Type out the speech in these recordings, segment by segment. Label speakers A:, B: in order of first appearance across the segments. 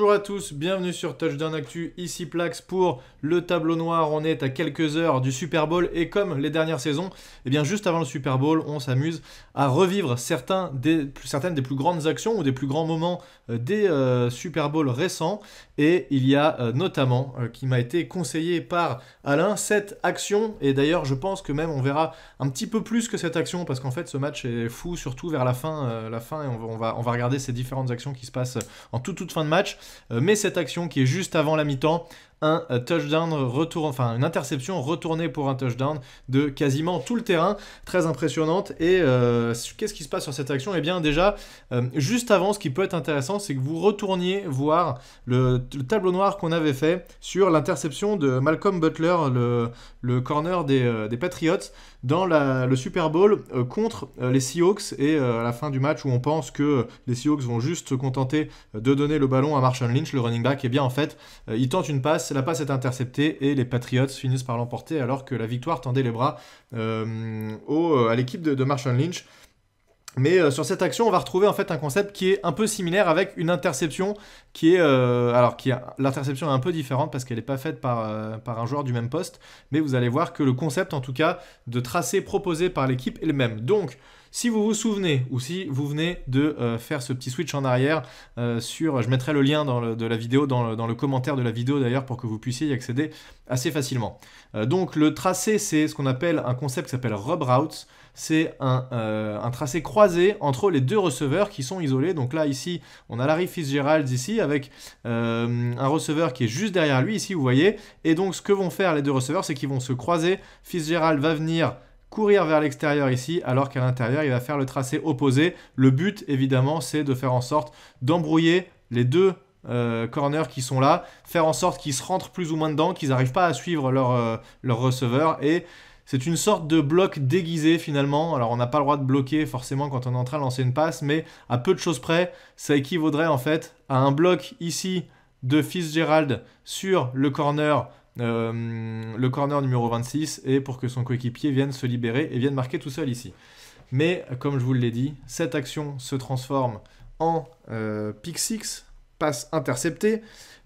A: Bonjour à tous, bienvenue sur Touchdown Actu, ici Plax pour le tableau noir. On est à quelques heures du Super Bowl et comme les dernières saisons, eh bien juste avant le Super Bowl, on s'amuse à revivre certaines des plus grandes actions ou des plus grands moments des Super Bowl récents. Et il y a notamment, qui m'a été conseillé par Alain, cette action. Et d'ailleurs, je pense que même on verra un petit peu plus que cette action parce qu'en fait, ce match est fou, surtout vers la fin et on va regarder ces différentes actions qui se passent en toute fin de match. Mais cette action qui est juste avant la mi-temps, un touchdown une interception retournée pour un touchdown de quasiment tout le terrain, très impressionnante. Et qu'est-ce qui se passe sur cette action? Eh bien déjà, juste avant, ce qui peut être intéressant, c'est que vous retourniez voir le tableau noir qu'on avait fait sur l'interception de Malcolm Butler, le corner des Patriots, dans le Super Bowl contre les Seahawks. Et à la fin du match où on pense que les Seahawks vont juste se contenter de donner le ballon à Marshawn Lynch, le running back, et bien en fait, il tente une passe, la passe est interceptée et les Patriots finissent par l'emporter alors que la victoire tendait les bras à l'équipe de Marshawn Lynch. Mais sur cette action, on va retrouver en fait un concept qui est un peu similaire avec une interception l'interception est un peu différente parce qu'elle n'est pas faite par un joueur du même poste, mais vous allez voir que le concept en tout cas de tracé proposé par l'équipe est le même. Donc si vous vous souvenez ou si vous venez de faire ce petit switch en arrière je mettrai le lien de la vidéo dans le commentaire de la vidéo d'ailleurs pour que vous puissiez y accéder assez facilement. Donc le tracé, c'est ce qu'on appelle un concept qui s'appelle rub routes. C'est un tracé croisé entre les deux receveurs qui sont isolés. Donc là, ici, on a Larry Fitzgerald ici avec un receveur qui est juste derrière lui, ici, vous voyez. Et donc, ce que vont faire les deux receveurs, c'est qu'ils vont se croiser. Fitzgerald va venir courir vers l'extérieur ici, alors qu'à l'intérieur, il va faire le tracé opposé. Le but, évidemment, c'est de faire en sorte d'embrouiller les deux corners qui sont là, faire en sorte qu'ils se rentrent plus ou moins dedans, qu'ils n'arrivent pas à suivre leur receveur. Et c'est une sorte de bloc déguisé finalement. Alors on n'a pas le droit de bloquer forcément quand on est en train de lancer une passe, mais à peu de choses près, ça équivaudrait en fait à un bloc ici de Fitzgerald sur le corner numéro 26, et pour que son coéquipier vienne se libérer et vienne marquer tout seul ici. Mais comme je vous l'ai dit, cette action se transforme en pick six, passe interceptée,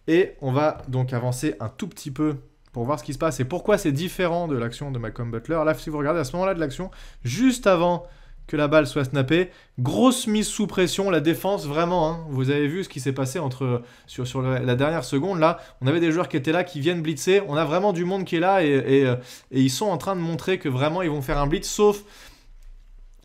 A: et on va donc avancer un tout petit peu pour voir ce qui se passe et pourquoi c'est différent de l'action de Malcolm Butler. Là, si vous regardez à ce moment-là de l'action, juste avant que la balle soit snappée, grosse mise sous pression, la défense vraiment, hein, vous avez vu ce qui s'est passé sur la dernière seconde, là, on avait des joueurs qui étaient là, qui viennent blitzer, on a vraiment du monde qui est là et ils sont en train de montrer que vraiment ils vont faire un blitz, sauf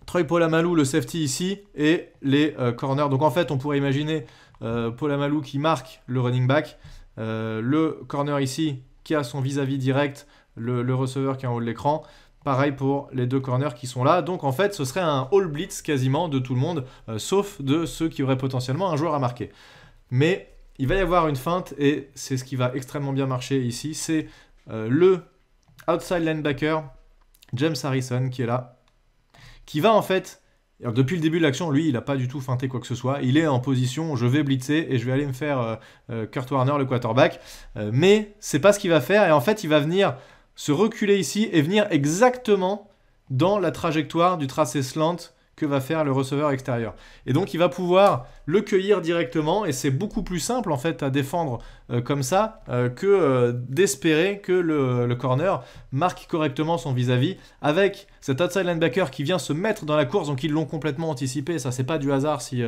A: Troy Polamalu, le safety ici, et les corners. Donc en fait, on pourrait imaginer Polamalu qui marque le running back, le corner ici, qui a son vis-à-vis direct, le receveur qui est en haut de l'écran. Pareil pour les deux corners qui sont là. Donc en fait, ce serait un all blitz quasiment de tout le monde, sauf de ceux qui auraient potentiellement un joueur à marquer. Mais il va y avoir une feinte, et c'est ce qui va extrêmement bien marcher ici. C'est le outside linebacker, James Harrison, qui est là, qui va en fait... Alors, depuis le début de l'action, lui, il n'a pas du tout feinté quoi que ce soit. Il est en position, je vais blitzer et je vais aller me faire Kurt Warner, le quarterback. Mais c'est pas ce qu'il va faire. Et en fait, il va venir se reculer ici et venir exactement dans la trajectoire du tracé slant que va faire le receveur extérieur. Et donc, il va pouvoir le cueillir directement, et c'est beaucoup plus simple en fait à défendre comme ça que d'espérer que le corner marque correctement son vis-à-vis avec cet outside linebacker qui vient se mettre dans la course. Donc ils l'ont complètement anticipé, ça c'est pas du hasard si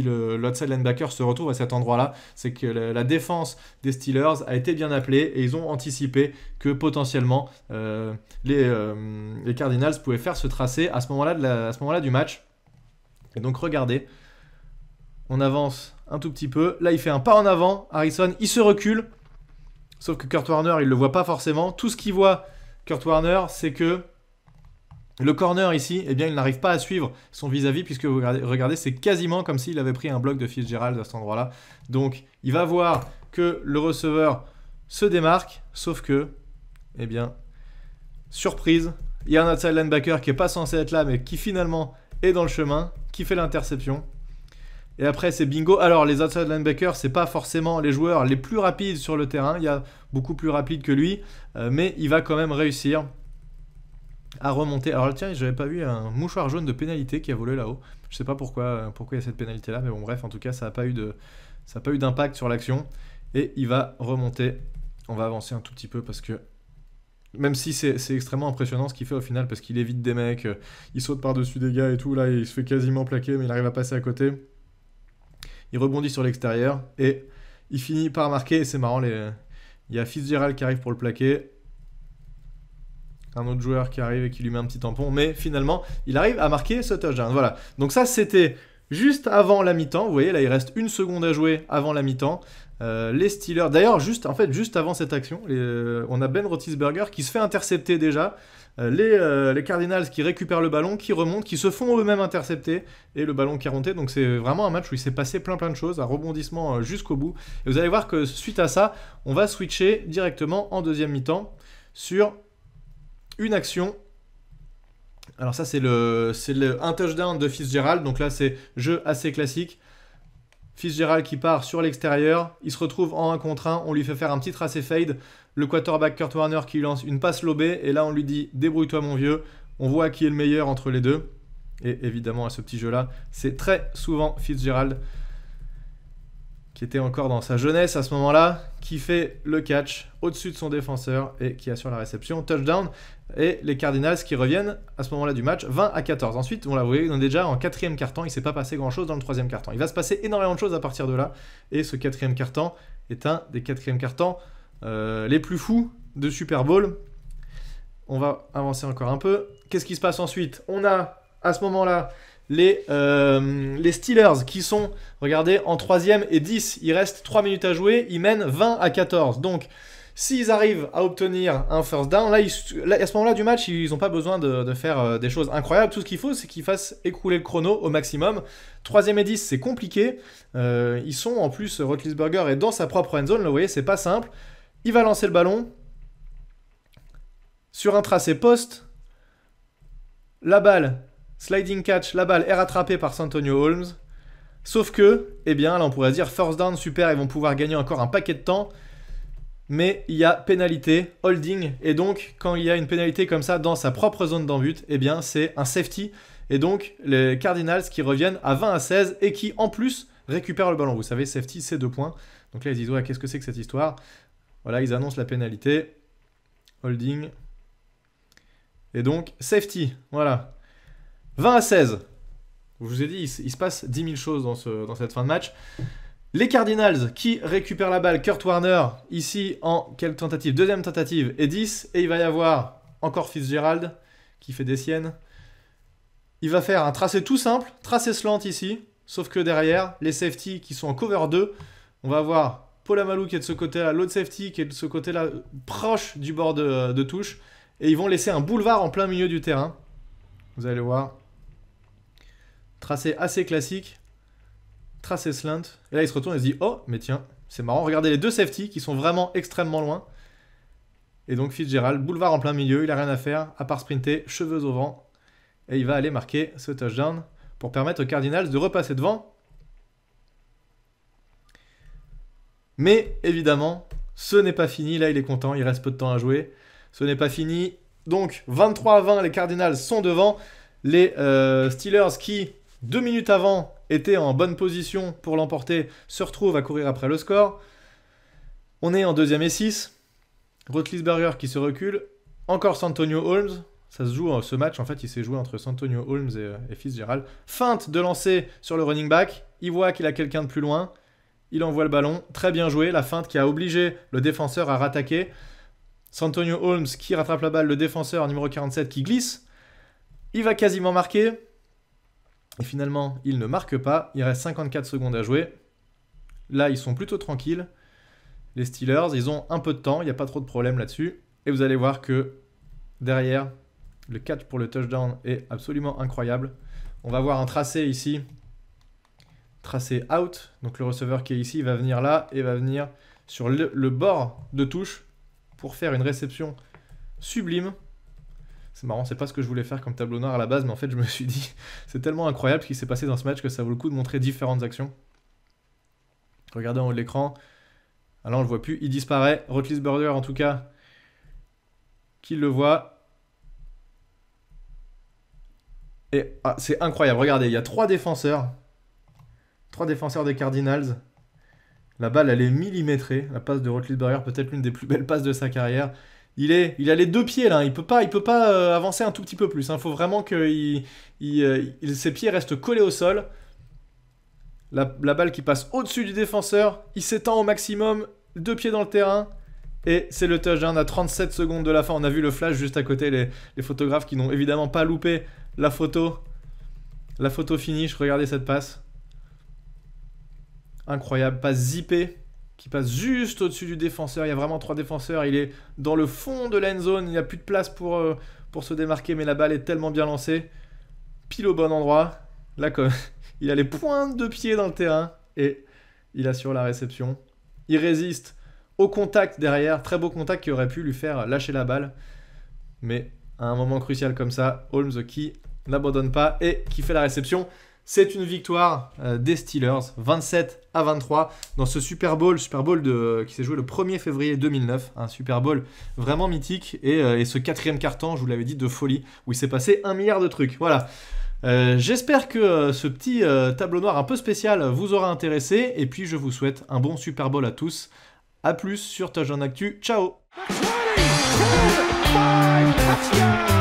A: l'outside linebacker se retrouve à cet endroit-là, c'est que la défense des Steelers a été bien appelée et ils ont anticipé que potentiellement les Cardinals pouvaient faire ce tracé à ce moment-là du match. Et donc regardez, on avance un tout petit peu. Là, il fait un pas en avant. Harrison, il se recule. Sauf que Kurt Warner, il ne le voit pas forcément. Tout ce qu'il voit, Kurt Warner, c'est que le corner ici, eh bien, il n'arrive pas à suivre son vis-à-vis, puisque vous regardez, c'est quasiment comme s'il avait pris un bloc de Fitzgerald à cet endroit-là. Donc, il va voir que le receveur se démarque, sauf que, eh bien, surprise, il y a un outside linebacker qui n'est pas censé être là, mais qui finalement est dans le chemin, qui fait l'interception. Et après, c'est bingo. Alors, les outside linebackers, c'est pas forcément les joueurs les plus rapides sur le terrain. Il y a beaucoup plus rapide que lui. Mais il va quand même réussir à remonter. Alors, tiens, j'avais pas vu un mouchoir jaune de pénalité qui a volé là-haut. Je sais pas pourquoi il y a cette pénalité-là. Mais bon, bref, en tout cas, ça n'a pas eu Ça n'a pas eu d'impact sur l'action. Et il va remonter. On va avancer un tout petit peu parce que... Même si c'est extrêmement impressionnant ce qu'il fait au final, parce qu'il évite des mecs, il saute par-dessus des gars et tout, là il se fait quasiment plaquer, mais il arrive à passer à côté. Il rebondit sur l'extérieur, et il finit par marquer, et c'est marrant, il y a Fitzgerald qui arrive pour le plaquer, un autre joueur qui arrive et qui lui met un petit tampon, mais finalement, il arrive à marquer ce touchdown. Voilà, donc ça c'était juste avant la mi-temps, vous voyez, là il reste 1 seconde à jouer avant la mi-temps. Les Steelers, d'ailleurs juste avant cette action, on a Ben Roethlisberger qui se fait intercepter déjà, les Cardinals qui récupèrent le ballon, qui remontent, qui se font eux-mêmes intercepter, et le ballon qui est remonté. Donc c'est vraiment un match où il s'est passé plein de choses, un rebondissement jusqu'au bout, et vous allez voir que suite à ça, on va switcher directement en deuxième mi-temps sur une action. Alors ça c'est un touchdown de Fitzgerald, donc là c'est jeu assez classique. Fitzgerald qui part sur l'extérieur, il se retrouve en 1 contre 1, on lui fait faire un petit tracé fade, le quarterback Kurt Warner qui lui lance une passe lobée, et là on lui dit débrouille-toi mon vieux, on voit qui est le meilleur entre les deux, et évidemment à ce petit jeu là, c'est très souvent Fitzgerald, qui était encore dans sa jeunesse à ce moment-là, qui fait le catch au-dessus de son défenseur et qui assure la réception, touchdown, et les Cardinals qui reviennent à ce moment-là du match, 20-14. Ensuite, on l'a vu, on est déjà en 4e quart-temps, il ne s'est pas passé grand-chose dans le 3e quart-temps. Il va se passer énormément de choses à partir de là, et ce 4e quart-temps est un des 4e quart-temps les plus fous de Super Bowl. On va avancer encore un peu. Qu'est-ce qui se passe ensuite? On a, à ce moment-là, les Steelers qui sont, regardez, en 3e et 10. Il reste 3 minutes à jouer, ils mènent 20-14. Donc, s'ils arrivent à obtenir un first down, là, à ce moment-là du match, ils n'ont pas besoin de faire des choses incroyables. Tout ce qu'il faut, c'est qu'ils fassent écouler le chrono au maximum. 3e et 10, c'est compliqué. Ils sont, en plus, Roethlisberger est dans sa propre end zone. Là, vous voyez, c'est pas simple. Il va lancer le ballon sur un tracé poste. La balle, sliding catch, la balle est rattrapée par Santonio Holmes. Sauf que, eh bien, là, on pourrait se dire first down, super, ils vont pouvoir gagner encore un paquet de temps. Mais il y a pénalité, holding, et donc quand il y a une pénalité comme ça dans sa propre zone d'en-but, eh bien c'est un safety, et donc les Cardinals qui reviennent à 20-16 et qui en plus récupèrent le ballon. Vous savez, safety c'est 2 points, donc là ils disent ouais, qu'est-ce que c'est que cette histoire? Voilà, ils annoncent la pénalité, holding, et donc safety, voilà, 20-16. Je vous ai dit, il se passe 10 000 choses dans cette fin de match. Les Cardinals qui récupèrent la balle, Kurt Warner, ici en quelle tentative? 2e tentative et 10. Et il va y avoir encore Fitzgerald qui fait des siennes. Il va faire un tracé tout simple, tracé slant ici. Sauf que derrière, les safety qui sont en cover 2, on va avoir Polamalu qui est de ce côté-là, l'autre safety qui est de ce côté-là, proche du bord de touche. Et ils vont laisser un boulevard en plein milieu du terrain. Vous allez le voir. Tracé assez classique. Tracé slant, et là il se retourne et se dit oh mais tiens c'est marrant, regardez les 2 safety qui sont vraiment extrêmement loin, et donc Fitzgerald, boulevard en plein milieu, il a rien à faire à part sprinter, cheveux au vent, et il va aller marquer ce touchdown pour permettre aux Cardinals de repasser devant. Mais évidemment ce n'est pas fini, là il est content, il reste peu de temps à jouer, ce n'est pas fini, donc 23-20, les Cardinals sont devant, les Steelers qui 2 minutes avant étaient en bonne position pour l'emporter, se retrouvent à courir après le score. On est en 2e et 6. Roethlisberger qui se recule. Encore Santonio Holmes. Ça se joue, ce match, en fait, il s'est joué entre Santonio Holmes et Fitzgerald. Feinte de lancer sur le running back. Il voit qu'il a quelqu'un de plus loin. Il envoie le ballon. Très bien joué. La feinte qui a obligé le défenseur à rattaquer. Santonio Holmes qui rattrape la balle. Le défenseur numéro 47 qui glisse. Il va quasiment marquer. Et finalement, il ne marque pas. Il reste 54 secondes à jouer. Là, ils sont plutôt tranquilles. Les Steelers, ils ont un peu de temps. Il n'y a pas trop de problème là-dessus. Et vous allez voir que derrière, le catch pour le touchdown est absolument incroyable. On va voir un tracé ici. Tracé out. Donc le receveur qui est ici va venir là et va venir sur le bord de touche pour faire une réception sublime. C'est marrant, c'est pas ce que je voulais faire comme tableau noir à la base, mais en fait je me suis dit, c'est tellement incroyable ce qui s'est passé dans ce match que ça vaut le coup de montrer différentes actions. Regardez en haut de l'écran, ah là on le voit plus, il disparaît, Roethlisberger en tout cas, qui le voit. Et c'est incroyable, regardez, il y a 3 défenseurs des Cardinals La balle, elle est millimétrée. La passe de Roethlisberger, peut-être l'une des plus belles passes de sa carrière. Il a les 2 pieds là, il peut pas avancer un tout petit peu plus. Il faut vraiment que ses pieds restent collés au sol. La balle qui passe au-dessus du défenseur, il s'étend au maximum, 2 pieds dans le terrain. Et c'est le touchdown à 37 secondes de la fin. On a vu le flash juste à côté, les photographes qui n'ont évidemment pas loupé la photo. La photo finish, regardez cette passe. Incroyable, passe zippée qui passe juste au-dessus du défenseur. Il y a vraiment 3 défenseurs. Il est dans le fond de l'end zone. Il n'y a plus de place pour se démarquer, mais la balle est tellement bien lancée. Pile au bon endroit. Là, il a les pointes de pied dans le terrain et il assure la réception. Il résiste au contact derrière. Très beau contact qui aurait pu lui faire lâcher la balle. Mais à un moment crucial comme ça, Holmes qui n'abandonne pas et qui fait la réception. C'est une victoire des Steelers, 27-23, dans ce Super Bowl qui s'est joué le 1er février 2009. Un Super Bowl vraiment mythique. Et ce 4e quart-temps, je vous l'avais dit, de folie, où il s'est passé 1 milliard de trucs. Voilà. J'espère que ce petit tableau noir un peu spécial vous aura intéressé. Et puis, je vous souhaite un bon Super Bowl à tous. A plus sur Touchdown Actu. Ciao! 20, 5, touchdown!